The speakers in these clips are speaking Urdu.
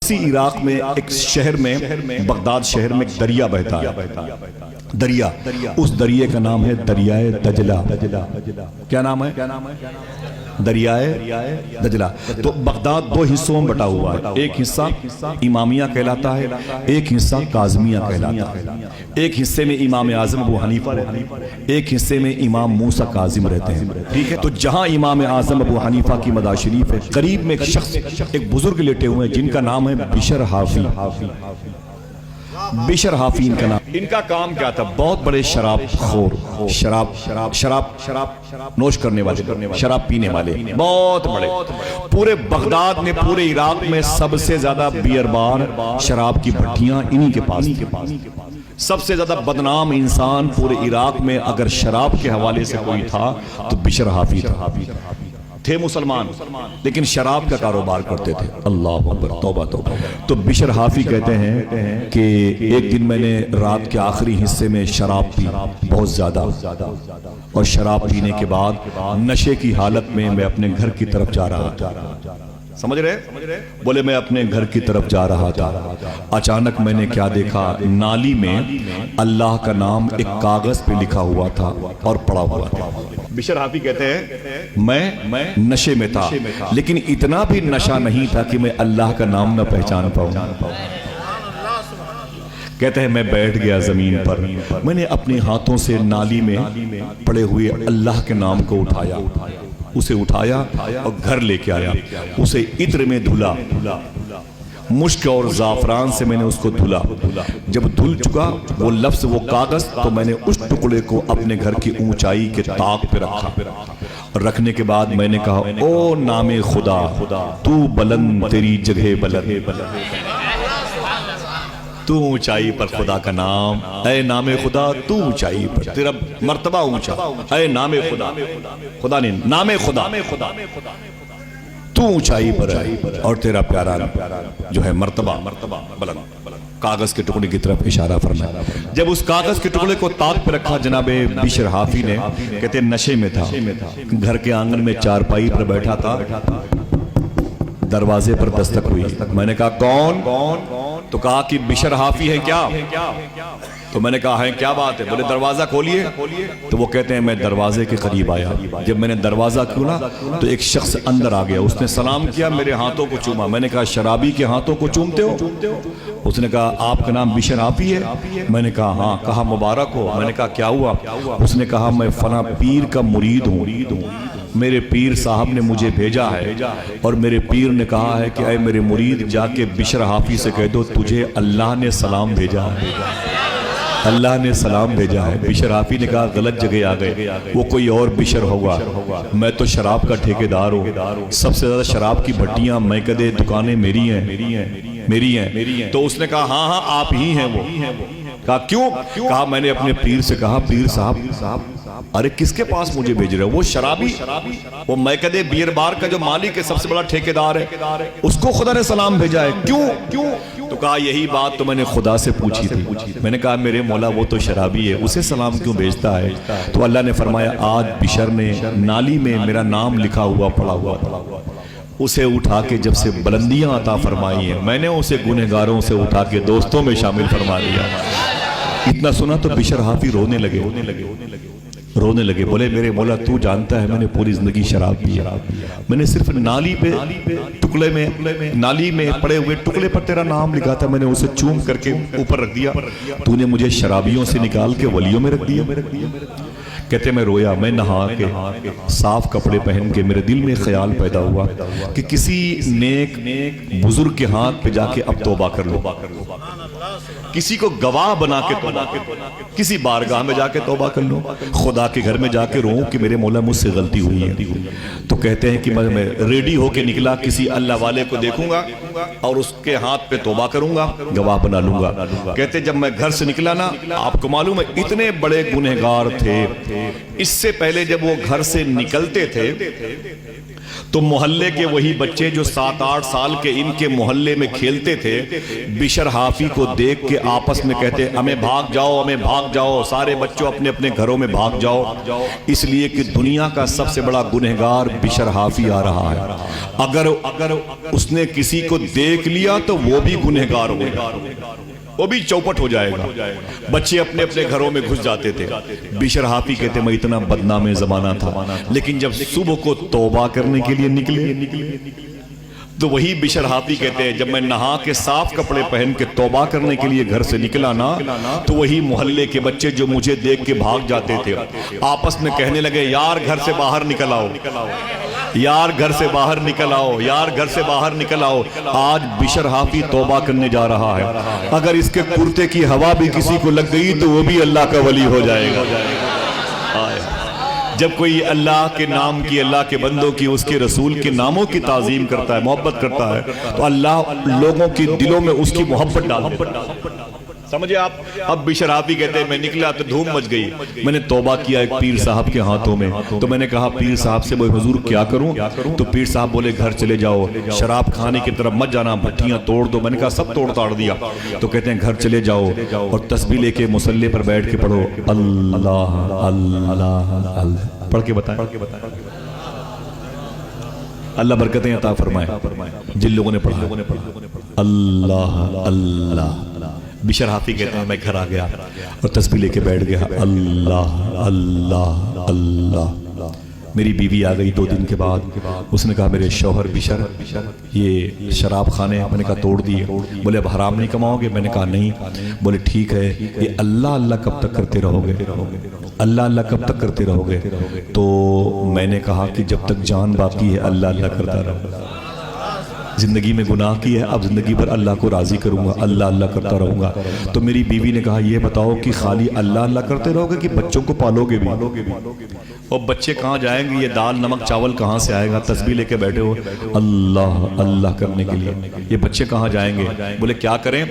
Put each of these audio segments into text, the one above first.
اسی عراق میں ایک شہر میں بغداد شہر میں ایک دریا بہتا ہے، دریا، اس دریے کا نام ہے دریائے دجلہ۔ کیا نام ہے؟ دریائے دجلہ۔ تو بغداد دو حصوں میں بٹا ہوا ہے، ایک حصہ امامیہ کہلاتا ہے، ایک حصہ کاظمیہ کہلاتا ہے۔ ایک حصے میں امام اعظم ابو حنیفہ رہتے ہیں، ایک حصے میں امام موسیٰ کاظم رہتے ہیں، ٹھیک ہے؟ تو جہاں امام اعظم ابو حنیفہ کی مدار شریف ہے، قریب میں ایک شخص، ایک بزرگ لیٹے ہوئے ہیں جن کا نام ہے بشر حافی۔ بشر حافی ان کا نام۔ ان کا کام کیا تھا؟ بہت بڑے شراب خور، شراب نوش کرنے والے، شراب پینے والے، بہت بڑے۔ پورے بغداد میں، پورے عراق میں سب سے زیادہ بیئر بار، شراب کی بھٹیاں انہی کے پاس تھی۔ سب سے زیادہ بدنام انسان پورے عراق میں اگر شراب کے حوالے سے کوئی تھا تو بشر حافی تھا۔ تھے مسلمان لیکن شراب کا کاروبار کرتے تھے۔ اللہ اکبر، توبہ توبہ۔ تو بشر حافی کہتے ہیں کہ ایک دن میں نے رات کے آخری حصے میں شراب پی بہت زیادہ، اور شراب پینے کے بعد نشے کی حالت میں میں اپنے گھر کی طرف جا رہا تھا۔ سمجھ رہے؟ بولے میں اپنے گھر کی طرف جا رہا تھا، اچانک میں نے کیا دیکھا؟ نالی میں اللہ کا نام ایک کاغذ پہ لکھا ہوا تھا اور پڑا ہوا تھا۔ بشر حافی کہتے ہیں میں نشے میں تھا، لیکن اتنا بھی نشہ نہیں تھا کہ میں اللہ کا نام نہ پہچان پاؤں۔ کہتے ہیں میں بیٹھ گیا زمین پر، میں نے اپنے ہاتھوں سے نالی میں پڑے ہوئے اللہ کے نام کو اسے اٹھایا اور گھر لے کے آیا، اسے عطر میں دھلا، مشک اور زعفران سے میں نے اس کو دھلا۔ جب دھل چکا وہ لفظ، وہ کاغذ، تو میں نے اس ٹکڑے کو اپنے گھر کی اونچائی کے طاق پہ رکھا، اور رکھنے کے بعد میں نے کہا او نام خدا تو بلند، تیری جگہ بلند، تو اونچائی پر خدا کا نام، اے نام خدا تو اونچائی پر، تیرا مرتبہ اونچا، اے نام خدا، خدا نے نام خدا، تو اونچائی پر ہے اور تیرا پیارا جو ہے مرتبہ بلند۔ کاغذ کے ٹکڑے کی طرف اشارہ فرمایا۔ جب اس کاغذ کے ٹکڑے کو طاق پہ رکھا جناب بشر حافی نے، کہتے نشے میں تھا، گھر کے آنگن میں چارپائی پر بیٹھا تھا، دروازے پر دستک ہوئی۔ میں نے کہا کون؟ تو کہا کہ بشر حافی ہے کیا؟ تو میں نے کہا ہے کیا بات ہے؟ بولے دروازہ کھولیے۔ تو وہ کہتے ہیں میں دروازے کے قریب آیا، جب میں نے دروازہ کھولا تو ایک شخص اندر آ گیا، اس نے سلام کیا، میرے ہاتھوں کو چوما۔ میں نے کہا شرابی کے ہاتھوں کو چومتے ہو؟ اس نے کہا آپ کا نام بشر حافی ہے؟ میں نے کہا ہاں۔ کہا مبارک ہو۔ میں نے کہا کیا ہوا؟ اس نے کہا میں فلاں پیر کا مرید ہوں، میرے پیر صاحب نے مجھے بھیجا ہے، اور میرے پیر نے کہا ہے کہ اے میرے مرید جا کے بشر حافی سے کہہ دو تجھے اللہ نے سلام بھیجا ہے، اللہ نے سلام بھیجا ہے۔ بشر حافی نے کہا غلط جگہ آ گئے، وہ کوئی اور بشر ہوگا، میں تو شراب کا ٹھیکیدار ہوں، سب سے زیادہ شراب کی بھٹیاں میں کدے دکانیں میری ہیں۔ تو اس نے کہا ہاں آپ ہی ہیں وہ۔ کہا کیوں؟ کہا میں نے اپنے پیر سے کہا پیر صاحب ارے کس کے پاس مجھے بھیج رہے ہو؟ وہ شرابی، وہ میکدے بیئر بار کا جو مالک ہے، سب سے بڑا ٹھیکیدار ہے، اس کو خدا نے سلام بھیجا ہے، کیوں؟ تو کہا یہی بات تو میں نے خدا سے پوچھی تھی۔ میں نے کہا میرے مولا وہ تو شرابی ہے، اسے سلام کیوں بھیجتا ہے؟ تو اللہ نے فرمایا آج بشر نے نالی میں میرا نام لکھا ہوا پڑا ہوا تھا، اسے اٹھا کے جب سے بلندیاں عطا فرمائی ہیں، میں نے اسے گنہگاروں سے اٹھا کے دوستوں میں شامل فرما لیا۔ اتنا سنا تو بشر حافی رونے لگے، بولے میرے مولا تو جانتا ہے میں نے پوری زندگی شراب پی، میں نے صرف نالی پہ ٹکڑے میں، نالی میں پڑے ہوئے ٹکڑے پر تیرا نام لکھا تھا، میں نے اسے چوم کر کے اوپر رکھ دیا، تو نے مجھے شرابیوں سے نکال کے ولیوں میں رکھ دیا۔ کہتے میں رویا، میں نہا کے صاف کپڑے پہن کے میرے دل میں خیال پیدا ہوا کہ کسی نیک بزرگ کے ہاتھ پہ جا کے اب توبہ کر لو، کسی کو گواہ بنا کے توبہ کر لو، کسی بارگاہ میں جا کے توبہ کر لو، خدا کے گھر میں جا کے روؤں کہ میرے مولا مجھ سے غلطی ہوئی ہے۔ تو کہتے ہیں کہ میں ریڈی ہو کے نکلا، کسی اللہ والے کو دیکھوں گا اور اس کے ہاتھ پہ توبہ کروں گا، گواہ بنا لوں گا۔ کہتے جب میں گھر سے نکلا نا، آپ کو معلوم ہے اتنے بڑے گنہگار تھے اس سے پہلے جب وہ گھر سے نکلتے تھے تو محلے کے وہی بچے جو 7-8 سال کے ان کے محلے میں کھیلتے تھے بشر حافی کو دیکھ کے آپس میں کہتے ہمیں بھاگ جاؤ، ہمیں بھاگ جاؤ، سارے بچوں اپنے اپنے گھروں میں بھاگ جاؤ، اس لیے کہ دنیا کا سب سے بڑا گنہگار بشر حافی آ رہا ہے، اگر اس نے کسی کو دیکھ لیا تو وہ بھی گنہگار ہوگا، وہ بھی چوپٹ ہو جائے گا۔ بچے اپنے اپنے گھروں میں گھس جاتے تھے۔ بشر حافی کہتے میں اتنا بدنام زمانہ تھا، لیکن جب صبح کو توبہ کرنے کے لیے نکلے تو وہی بشر حافی کہتے ہیں جب میں نہا کے صاف کپڑے پہن کے توبہ کرنے کے لیے گھر سے نکلا نا تو وہی محلے کے بچے جو مجھے دیکھ کے بھاگ جاتے تھے آپس میں کہنے لگے یار گھر سے باہر نکل آؤ، یار گھر سے باہر نکل آؤ، یار گھر سے باہر نکل آؤ۔ آج بشر حافی توبہ کرنے جا رہا ہے، اگر اس کے کرتے کی ہوا بھی کسی کو لگ گئی تو وہ بھی اللہ کا ولی ہو جائے گا۔ جب کوئی اللہ کے نام کی، اللہ کے بندوں کی، اس کے رسول کے ناموں کی تعظیم کرتا ہے، محبت کرتا ہے تو اللہ لوگوں کی دلوں میں اس کی محبت ڈالتا ہے۔ سمجھے آپ؟ اب بشر حافی کہتے ہیں میں نکلا تو دھوم مچ گئی، میں نے توبہ کیا ایک پیر صاحب کے ہاتھوں میں، تو میں نے کہا پیر صاحب سے بھائی حضور کیا کروں؟ تو پیر صاحب بولے گھر چلے جاؤ، شراب کھانے کی طرف مت جانا، بھٹیاں توڑ دو۔ میں نے کہا سب توڑ تاڑ دیا۔ تو کہتے ہیں گھر چلے جاؤ اور تسبیح لے کے مصلی پر بیٹھ کے پڑھو اللہ اللہ اللہ، پڑھ کے بتائیں اللہ برکتیں عطا فرمائے جن لوگوں نے پڑھا اللہ اللہ۔ بشر حافی کہتے ہیں میں گھر آ گیا اور تسبیح لے کے بیٹھ گیا اللہ اللہ اللہ۔ میری بیوی آ گئی 2 دن کے بعد، اس نے کہا میرے شوہر بشر یہ شراب خانے میں نے کہا توڑ دیے۔ بولے اب حرام نہیں کماؤ گے؟ میں نے کہا نہیں۔ بولے ٹھیک ہے، یہ اللہ اللہ کب تک کرتے رہو گے؟ اللہ اللہ کب تک کرتے رہو گے؟ تو میں نے کہا کہ جب تک جان باقی ہے اللہ اللہ کرتا رہو۔ زندگی میں گناہ کی ہے، اب زندگی پر اللہ کو راضی کروں گا، اللہ اللہ کرتا رہوں گا۔ تو میری بیوی نے کہا یہ بتاؤ کہ خالی اللہ اللہ کرتے رہو گے کہ بچوں کو پالو گے بھی؟ اور بچے کہاں جائیں گے؟ یہ دال نمک چاول کہاں سے آئے گا؟ تسبیح لے کے بیٹھے ہو اللہ اللہ کرنے کے لیے، یہ بچے کہاں جائیں گے؟ بولے کیا کریں؟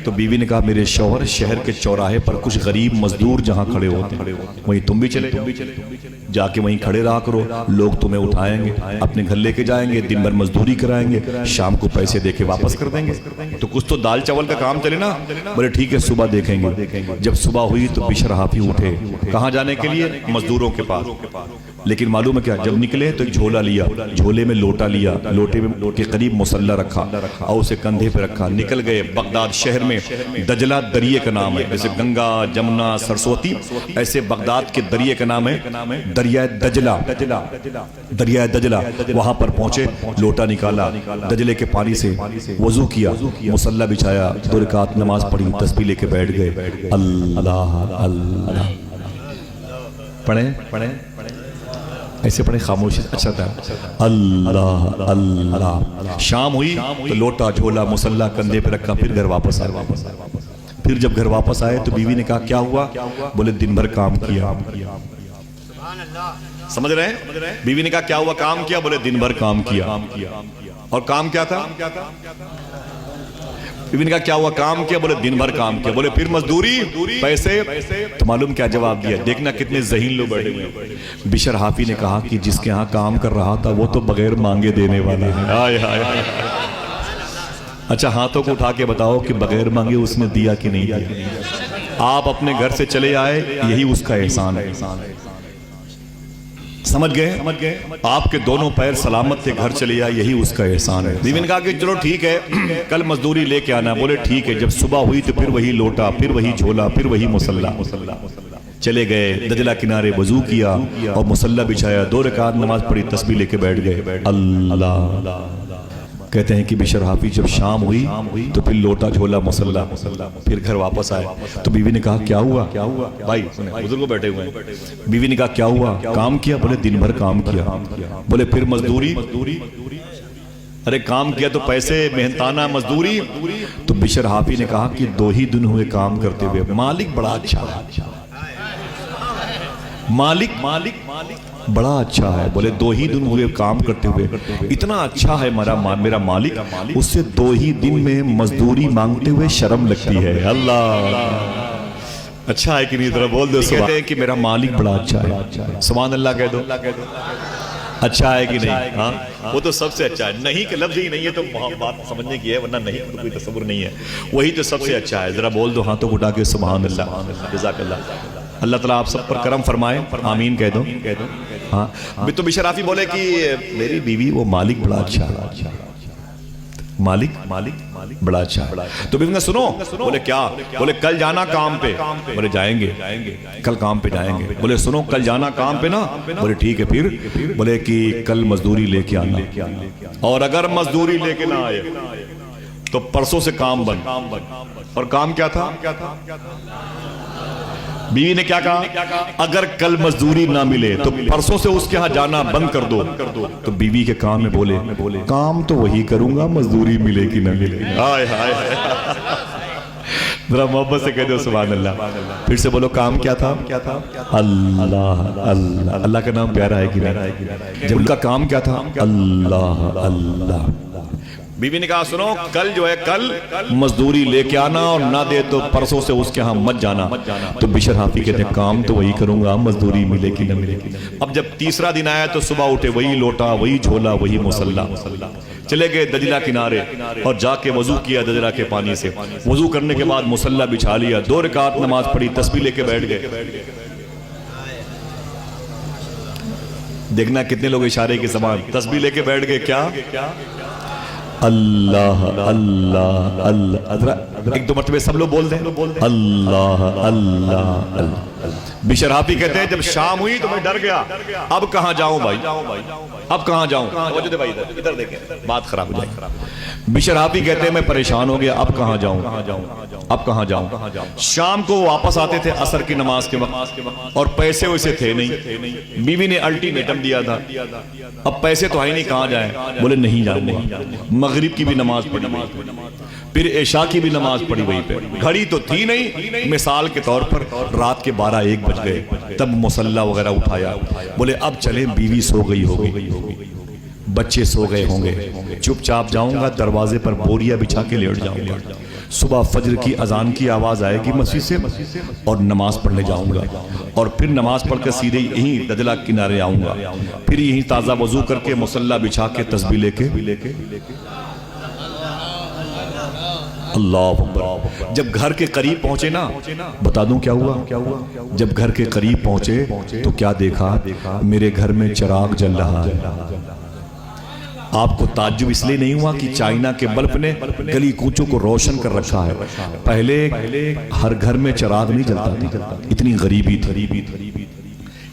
تو بیوی نے کہا میرے شوہر شہر کے چوراہے پر کچھ غریب مزدور جہاں کھڑے ہوتے ہیں وہیں تم بھی چلے جا کے وہیں کھڑے رہا کرو، لوگ تمہیں اٹھائیں گے، اپنے گھر لے کے جائیں گے، دن بھر مزدوری کرائیں گے، شام کو پیسے دے کے واپس کر دیں گے، تو کچھ تو دال چاول کا کام چلے نا۔ بولے ٹھیک ہے صبح دیکھیں گے۔ جب صبح ہوئی تو بشر حافی اٹھے، کہاں جانے کے لیے؟ مزدوروں کے پاس۔ لیکن معلوم ہے کیا، جب نکلے تو ایک جھولا لیا، جھولے میں لوٹا لیا، لوٹے میں کے قریب مصلی رکھا اور اسے کندھے پہ رکھا، نکل گئے۔ بغداد شہر میں دجلہ دریے کا نام ہے، جیسے گنگا جمنا سرسوتی، ایسے بغداد کے دریے کا نام ہے دریائے دجلہ، دریائے دجلہ۔ وہاں پر پہنچے، لوٹا نکالا، دجلے کے پانی سے وضو کیا، مصلی بچھایا، 2 رکعت نماز پڑھی، تسبیح لے کے بیٹھ گئے اللہ اللہ۔ پڑھیں ایسے پڑھیں، خاموشی اچھا تھا اللہ اللہ۔ شام ہوئی تو لوٹا جھولا مصلی کندھے پہ رکھا، پھر گھر واپس آئے۔ پھر جب گھر واپس آئے تو بیوی نے کہا کیا ہوا؟ بولے دن بھر کام کیا۔ سمجھ رہے ہیں؟ بیوی نے کہا کیا ہوا؟ کام کیا؟ بولے دن بھر کام کیا۔ اور کام کیا تھا؟ بیوی نے کہا کیا ہوا؟ کام کیا؟ بولے دن بھر کام کیا۔ بولے پھر مزدوری پیسے؟ تو معلوم کیا جواب دیا؟ دیکھنا کتنے ذہین لوگ بیٹھے ہوئے۔ بشر حافی نے کہا کہ جس کے ہاں کام کر رہا تھا وہ تو بغیر مانگے دینے والا ہے۔ آئے ہائے۔ اچھا ہاتھوں کو اٹھا کے بتاؤ کہ بغیر مانگے اس نے دیا کہ نہیں دیا؟ آپ اپنے گھر سے چلے آئے، یہی اس کا احسان ہے۔ سمجھ گئے؟ آپ کے دونوں پیر سلامت تھے، گھر چلے آئے، یہی اس کا احسان ہے۔ بیوی نے کہا کہ چلو ٹھیک ہے کل مزدوری لے کے آنا۔ بولے ٹھیک ہے۔ جب صبح ہوئی تو پھر وہی لوٹا، پھر وہی جھولا، پھر وہی مصلی۔ چلے گئے دجلہ کنارے، وضو کیا اور مصلی بچھایا، 2 رکعت نماز پڑھی، تسبیح لے کے بیٹھ گئے اللہ۔ کہتے ہیں کہ بشر حافی جب شام ہوئی تو پھر لوٹا جھولا مصلی، پھر گھر واپس آئے تو بیوی نے کہا کیا ہوا؟ بھائی بزرگ بیٹھے ہوئے ہیں۔ بیوی نے کہا کیا ہوا؟ کام کیا؟ بولے دن بھر کام کیا۔ بولے پھر مزدوری؟ ارے کام کیا تو پیسے محنتانہ مزدوری؟ تو بشر حافی نے کہا کہ 2 ہی دن ہوئے کام کرتے ہوئے، مالک بڑا اچھا ہے، مالک بڑا اچھا ہے۔ بولے 2 ہی دن ہوئے کام کرتے ہوئے، اتنا اچھا ہے میرا مالک، اس سے 2 ہی دن میں مزدوری مانگتے ہوئے شرم لگتی ہے۔ اللہ اچھا ہے کہ نہیں؟ ذرا بول دو کہتے ہیں کہ میرا مالک بڑا اچھا ہے، سبحان اللہ کہہ دو، اچھا ہے کہ نہیں؟ ہاں وہ تو سب سے اچھا ہے، نہیں کہ لفظ ہی نہیں ہے تو بات سمجھنے کی ہے، ورنہ نہیں تو کوئی تصور نہیں ہے، وہی تو سب سے اچھا ہے۔ ذرا بول دو ہاتھوں اٹھا کے سبحان اللہ، جزاک اللہ، اللہ تعالیٰ آپ سب پر کرم فرمائے، آمین کہہ دو۔ ہاں تو بشر حافی بولے کہ میری بیوی وہ مالک بڑا اچھا ہے، مالک بڑا اچھا ہے۔ تو بیوی نے سنو، بولے کیا؟ بولے کل جانا کام پہ، بولے جائیں گے، کل کام پہ جائیں گے۔ بولے سنو کل جانا کام پہ نا، بولے ٹھیک ہے پھر، بولے کہ کل مزدوری لے کے آنا، اور اگر مزدوری لے کے نہ آئے تو پرسوں سے کام بند۔ اور کام کیا تھا؟ بیوی نے کیا کہا؟ اگر کل مزدوری نہ ملے تو پرسوں سے اس کے ہاں جانا بند کر دو۔ تو بیوی کے کام میں بولے کام تو وہی کروں گا، مزدوری ملے کہ نہ ملے۔ ہائے ہائے ذرا محبت سے کہہ دو سبحان اللہ۔ پھر سے بولو کام کیا تھا؟ اللہ اللہ، اللہ کا نام پیارا ہے کہ نہیں؟ جب ان کا کام کیا تھا؟ اللہ اللہ۔ بیوی نے کہا سنو کل جو ہے کل مزدوری لے کے آنا، اور نہ دے تو پرسوں سے اس کے ہاں مت جانا۔ تو بشر حافی کہتے ہیں کام تو وہی کروں گا، مزدوری ملے کہ نہ ملے۔ اب جب تیسرا دن آیا تو صبح اٹھے، وہی لوٹا، وہی جھولا، وہی مصلا، چلے گئے دجلہ کنارے اور جا کے وضو کیا دجلہ کے پانی سے۔ وضو کرنے کے بعد مصلا بچھا لیا، 2 رکعت نماز پڑھی، تسبیح لے کے بیٹھ گئے۔ دیکھنا کتنے لوگ اشارے کی زبان، تسبیح لے کے بیٹھ گئے، کیا؟ اللہ اللہ اللہ۔ ایک دو مرتبہ سب لوگ بول دیں اللہ اللہ اللہ۔ بشر حافی کہتے ہیں جب شام ہوئی تو میں ڈر گیا، اب کہاں جاؤں بھائی، اب کہاں جاؤں؟ ادھر دیکھیں بات خراب ہو جائے۔ بشر حافی کہتے ہیں میں پریشان ہو گیا، اب کہاں جاؤں، اب کہاں جاؤں؟ شام کو واپس آتے تھے عصر کی نماز کے وقت، اور پیسے ویسے تھے نہیں۔ بیوی نے الٹیمیٹم دیا تھا، اب پیسے تو آئی نہیں، کہاں جائیں؟ بولے نہیں جاؤں گا۔ مغرب کی بھی نماز پڑھی، پھر عشاء کی بھی نماز پڑھی وہیں پہ، گھڑی تو تھی نہیں، مثال کے طور پر رات کے 12-1 بج گئے، تب مصلا وغیرہ اٹھایا، بولے اب چلیں، بیوی سو گئی ہوگی، بچے سو گئے ہوں گے، چپ چاپ جاؤں گا، دروازے پر بوریا بچھا کے لیٹ جاؤں گا، صبح فجر کی اذان کی آواز آئے گی مسجد سے، اور نماز پڑھنے جاؤں گا، اور پھر نماز پڑھ کر سیدھے یہیں دجلہ کنارے آؤں گا، پھر یہیں تازہ وضو کر کے مصلا بچھا کے تسبیح لے کے اللہ اکبر۔ جب گھر کے قریب پہنچے نا، بتا دوں کیا ہوا؟ جب گھر کے قریب پہنچے تو کیا دیکھا؟ میرے گھر میں چراغ جل رہا ہے۔ آپ کو تعجب اس لیے نہیں ہوا کہ چائنا کے بلب نے گلی کوچوں کو روشن کر رکھا ہے؟ پہلے ہر گھر میں چراغ نہیں جلتا تھا، اتنی غریبی تھی،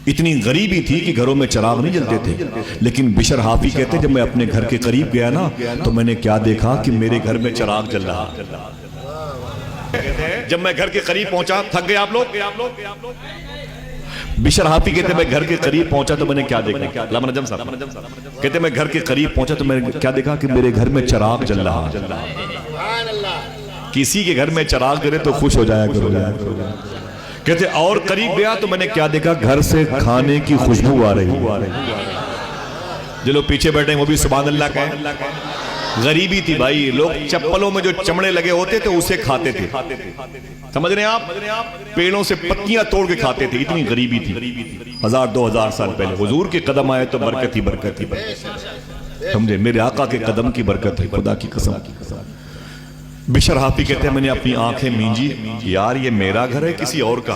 اتنی غریبی تھی کہ گھروں میں چراغ نہیں جلتے تھے۔ لیکن بشر حافی کہتے جب میں اپنے گھر کے قریب گیا نا تو میں نے کیا دیکھا کہ میرے گھر میں چراغ جل رہا۔ جب میں گھر کے قریب پہنچا، تھک گئے آپ لوگ؟ بشر حافی کہتے میں گھر کے قریب پہنچا تو میں نے کیا دیکھا؟ علامہ نجم صاحب کہتے میں گھر کے قریب پہنچا تو میں نے کیا دیکھا کہ میرے گھر میں چراغ جل رہا۔ کسی کے گھر میں چراغ جلے تو خوش ہو جایا کرو۔ کہتے اور قریب گیا تو میں نے کیا دیکھا؟ گھر سے کھانے کی خوشبو آ رہی۔ جو لوگ پیچھے بیٹھے ہیں وہ بھی سبحان اللہ کہیں۔ غریبی تھی بھائی، لوگ چپلوں میں جو چمڑے لگے ہوتے تھے اسے کھاتے تھے، سمجھ رہے ہیں آپ؟ پیڑوں سے پتیاں توڑ کے کھاتے تھے، اتنی غریبی تھی۔ 1000-2000 سال پہلے حضور کے قدم آئے تو برکت ہی برکت ہی، سمجھے؟ میرے آقا کے قدم کی برکت ہے، خدا کی قسم۔ بشر حافی کہتے ہیں میں نے اپنی آنکھیں مینجی، یار یہ میرا گھر ہے کسی اور کا؟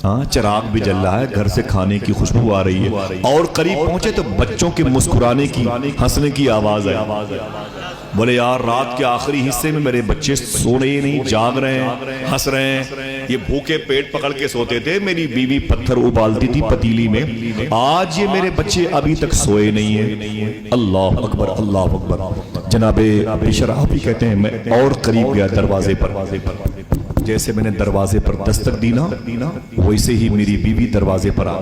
ہاں چراغ بھی جل رہا ہے، گھر سے کھانے کی خوشبو آ رہی ہے، اور قریب پہنچے تو بچوں کے مسکرانے کی، ہنسنے کی آواز ہے۔ بولے یار رات کے آخری حصے میں میرے بچے سو رہے نہیں، جاگ رہے ہیں، ہنس رہے ہیں۔ یہ بھوکے پیٹ پکڑ کے سوتے تھے، میری بیوی پتھر ابالتی تھی پتیلی میں، آج یہ میرے بچے ابھی تک سوئے نہیں ہیں۔ اللہ اکبر اللہ اکبر۔ جناب بشر حافی کہتے ہیں میں اور قریب گیا دروازے پر، جیسے میں نے دروازے پر دستک دی نا ویسے ہی میری بیوی دروازے پر آ